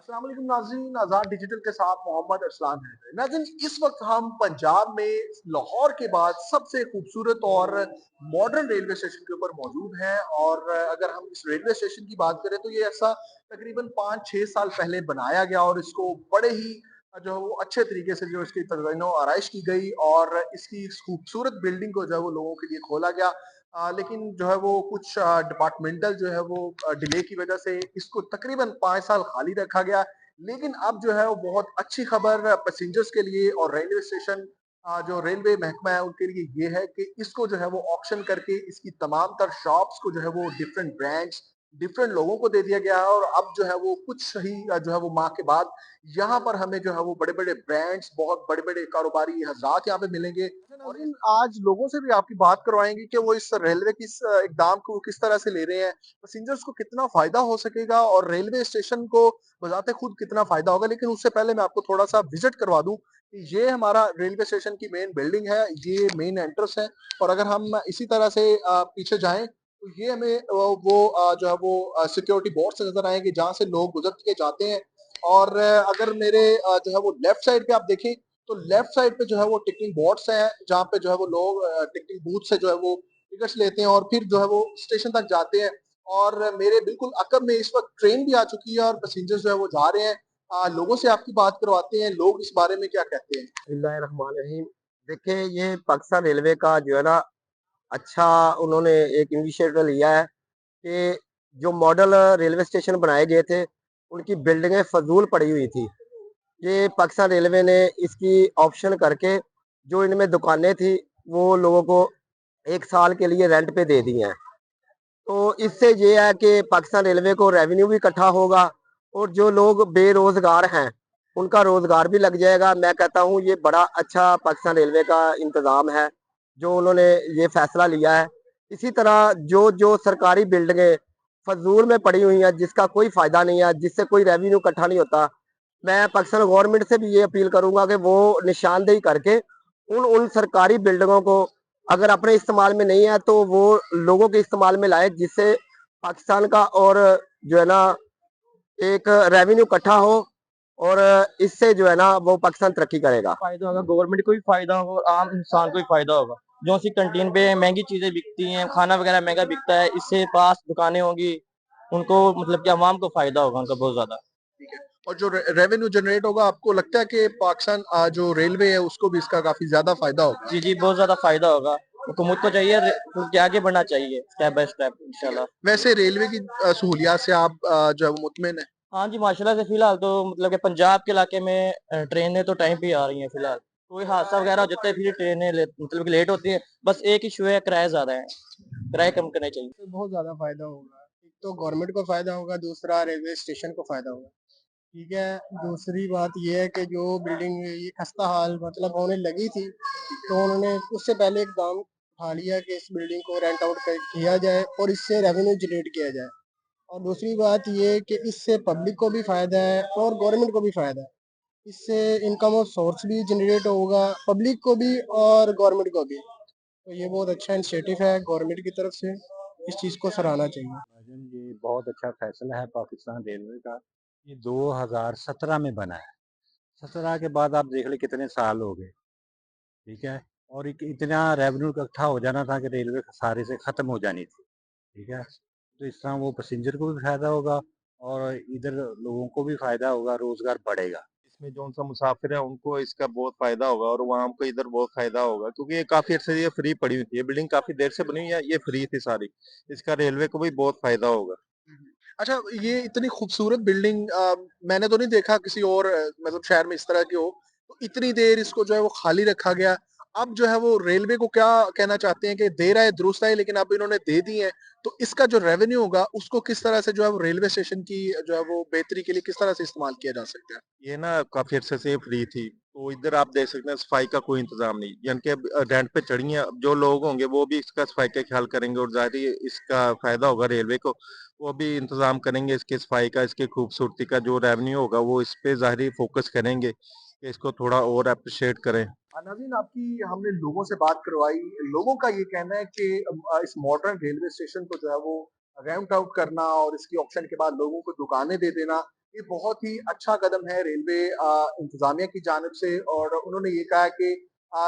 अस्सलाम वालेकुम नाज़रीन, आज़ाद डिजिटल के साथ मोहम्मद अरसलान है। नाज़रीन, इस वक्त हम पंजाब में लाहौर के बाद सबसे खूबसूरत और मॉडर्न रेलवे स्टेशन के ऊपर मौजूद हैं। और अगर हम इस रेलवे स्टेशन की बात करें तो ये ऐसा तकरीबन 5-6 साल पहले बनाया गया और इसको बड़े ही जो है वो अच्छे तरीके से जो इसकी तज़हीनो आराइश की गई और इसकी इस खूबसूरत बिल्डिंग को जो है वो लोगों के लिए खोला गया। लेकिन जो है वो कुछ डिपार्टमेंटल जो है वो डिले की वजह से इसको तकरीबन 5 साल खाली रखा गया। लेकिन अब जो है वो बहुत अच्छी खबर पैसेंजर्स के लिए और रेलवे स्टेशन जो रेलवे महकमा है उनके लिए ये है कि इसको जो है वो ऑक्शन करके इसकी तमाम तर शॉप्स को जो है वो डिफरेंट ब्रांड्स, डिफरेंट लोगों को दे दिया गया है। और अब जो है वो कुछ ही जो है वो माह के बाद यहाँ पर हमें जो है वो बड़े-बड़े ब्रांड्स, बहुत बड़े-बड़े कारोबारी हज़रात यहाँ पे मिलेंगे। और इन आज लोगों से भी आपकी बात करवाएँगे कि वो इस रेलवे की इस इक़दाम को किस तरह से ले रहे हैं, पैसेंजर्स को कितना फ़ायदा हो सकेगा और रेलवे स्टेशन को बज़ाते खुद कितना फ़ायदा होगा। लेकिन उससे पहले मैं आपको थोड़ा-सा विज़िट करवा दूँ कि ये हमारा रेलवे स्टेशन की मेन बिल्डिंग है, ये मेन एंट्रेंस है। और अगर हम इसी तरह से पीछे जाएँ तो ये हमें जो है वो सिक्योरिटी बोर्ड से नज़र आएँगे जहाँ से लोग गुज़र के जाते हैं। और अगर मेरे जो है वो लेफ्ट साइड पे आप देखें तो लेफ्ट साइड पे जो है वो टिकटिंग बोर्ड्स हैं, जहाँ पे जो है वो लोग टिकटिंग बूथ से जो है वो टिकट्स लेते हैं और फिर जो है वो स्टेशन तक जाते हैं। और मेरे बिल्कुल अकब में इस वक़्त ट्रेन भी आ चुकी है और पैसेंजर्स जो है वो जा रहे हैं। लोगों से आपकी बात करवाते हैं, लोग इस बारे में क्या कहते हैं? बिस्मिल्लाहिर्रहमानिर्रहीम। देखिए, ये पाकिस्तान रेलवे का जो है ना, अच्छा उन्होंने एक इनिशिएटिव लिया है कि जो मॉडल रेलवे स्टेशन बनाए गए थे, उनकी बिल्डिंगें फ़ज़ूल पड़ी हुई थी। ये पाकिस्तान रेलवे ने इसकी ऑप्शन करके जो इनमें दुकानें थी, वो लोगों को 1 साल के लिए रेंट पे दे दी हैं। तो इससे ये है कि पाकिस्तान रेलवे को रेवेन्यू भी इकट्ठा होगा और जो लोग बेरोजगार हैं उनका रोजगार भी लग जाएगा। मैं कहता हूँ ये बड़ा अच्छा पाकिस्तान रेलवे का इंतजाम है जो उन्होंने ये फैसला लिया है। इसी तरह जो जो सरकारी बिल्डिंगें फजूल में पड़ी हुई हैं, जिसका कोई फायदा नहीं है, जिससे कोई रेवेन्यू इकट्ठा नहीं होता, मैं पाकिस्तान गवर्नमेंट से भी ये अपील करूंगा कि वो निशानदेही करके उन उन सरकारी बिल्डिंगों को अगर अपने इस्तेमाल में नहीं है तो वो लोगों के इस्तेमाल में लाए, जिससे पाकिस्तान का और जो है ना एक रेवेन्यू इकट्ठा हो और इससे जो है ना वो पाकिस्तान तरक्की करेगा। फायदा होगा, गवर्नमेंट को भी फायदा होगा और आम इंसान को भी फायदा होगा। जो सी कैंटीन पे महंगी चीजें बिकती हैं, खाना वगैरह महंगा बिकता है, इससे पास दुकानें होंगी, उनको मतलब कि अवाम को फायदा होगा उनका बहुत ज्यादा। ठीक है। और जो रेवेन्यू जनरेट होगा आपको लगता है कि पाकिस्तान जो रेलवे है उसको भी इसका काफ़ी ज़्यादा फ़ायदा होगा? जी जी, बहुत ज्यादा फायदा होगा। हुकूमत को चाहिए कि आगे बढ़ना चाहिए स्टेप बाय स्टेप ठीक है। इंशाल्लाह। वैसे रेलवे की सहूलियात से आप जो है वो मुतमिन हैं? हाँ जी, माशाल्लाह से फिलहाल तो मतलब कि पंजाब के इलाके में ट्रेनें तो टाइम पे ही आ रही हैं फिलहाल। कोई हादसा वगैरह हो जाता है फिर ट्रेनें मतलब कि लेट होती है। बस एक इशू है, किराए ज्यादा है, किराए कम करने चाहिए। तो बहुत ज़्यादा फ़ायदा होगा। एक तो गवर्नमेंट को फ़ायदा होगा, दूसरा रेलवे स्टेशन को फ़ायदा होगा। ठीक है, दूसरी बात ये है कि जो बिल्डिंग ये खस्ता-हाल मतलब होने लगी थी, तो उन्होंने उससे पहले इक़दाम उठा लिया कि इस बिल्डिंग को रेंट आउट किया जाए और इससे रेवेन्यू जनरेट किया जाए। और दूसरी बात ये है कि इससे पब्लिक को भी फ़ायदा है और गवर्नमेंट को भी फ़ायदा है। इससे इनकम ऑफ सोर्स भी जनरेट होगा, पब्लिक को भी और गवर्नमेंट को भी। तो ये बहुत अच्छा इनिशिएटिव है गवर्नमेंट की तरफ से, इस चीज़ को सराहना चाहिए। भाईजान, ये बहुत अच्छा फैसला है पाकिस्तान रेलवे का। ये 2017 में बना है। 17 के बाद आप देख लें कितने साल हो गए। ठीक है। और इतना रेवेन्यू इकट्ठा हो जाना था कि रेलवे सारे से ख़त्म हो जानी थी। ठीक है। तो इस तरह वो पैसेंजर को भी फायदा होगा और इधर लोगों को भी फायदा होगा, रोजगार बढ़ेगा। इसमें जो-सा मुसाफिर है उनको इसका बहुत फ़ायदा होगा और वहाँ हमको इधर बहुत फ़ायदा होगा क्योंकि ये काफ़ी अर्से से ये फ्री पड़ी हुई थी। ये बिल्डिंग काफ़ी देर से बनी हुई है, ये फ्री थी सारी। इसका रेलवे को भी बहुत फ़ायदा होगा। अच्छा, ये इतनी खूबसूरत बिल्डिंग मैंने तो नहीं देखा किसी और मतलब शहर में इस तरह की हो। तो इतनी देर इसको जो है वो खाली रखा गया। अब जो है वो रेलवे को क्या कहना चाहते हैं कि देर आए दुरुस्त आए, लेकिन अब इन्होंने दे दी है। तो इसका जो रेवेन्यू होगा उसको किस तरह से जो है वो रेलवे स्टेशन की जो है वो बेहतरी के लिए किस तरह से इस्तेमाल किया जा सकता है? ये ना काफ़ी अर्से से फ्री थी, तो इधर आप देख सकते हैं सफाई का कोई इंतज़ाम नहीं, यानी कि अब रेंट पे चढ़ी हैं, अब जो लोग होंगे वो भी इसका सफाई का ख्याल करेंगे और ज़ाहिर है इसका फ़ायदा होगा रेलवे को, वो भी इंतज़ाम करेंगे इसकी सफाई का, इसकी खूबसूरती का, जो रेवेन्यू होगा वो इस पे ज़ाहिर है फ़ोकस करेंगे कि इसको थोड़ा और एप्रिशिएट करें। नाज़रीन, आपकी हमने लोगों से बात करवाई। लोगों का ये कहना है कि इस मॉडर्न रेलवे स्टेशन को जो है वो रेंट आउट करना और इसकी ऑक्शन के बाद लोगों को दुकानें दे देना, ये बहुत ही अच्छा कदम है रेलवे इंतजामिया की जानिब से और उन्होंने ये कहा है कि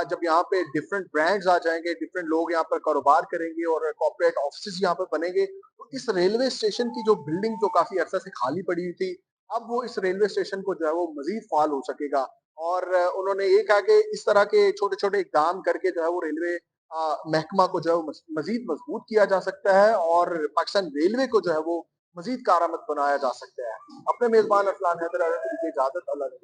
जब यहाँ पे डिफरेंट ब्रांड्स आ जाएंगे, डिफरेंट लोग यहाँ पर कारोबार करेंगे और कॉर्पोरेट ऑफिसेज यहाँ पर बनेंगे, तो इस रेलवे स्टेशन की जो बिल्डिंग जो काफी अरसा से खाली पड़ी हुई थी, अब वो इस रेलवे स्टेशन को जो है वो मजीद फाल हो सकेगा। और उन्होंने ये कहा कि इस तरह के छोटे-छोटे इकदाम करके जो है वो रेलवे महकमा को जो है वो मजीद मजबूत किया जा सकता है और पाकिस्तान रेलवे को जो है वो मजीद कारआमद बनाया जा सकता है। अपने मेजबान अरसलान हैदर की इजाजत, अल्लाह ने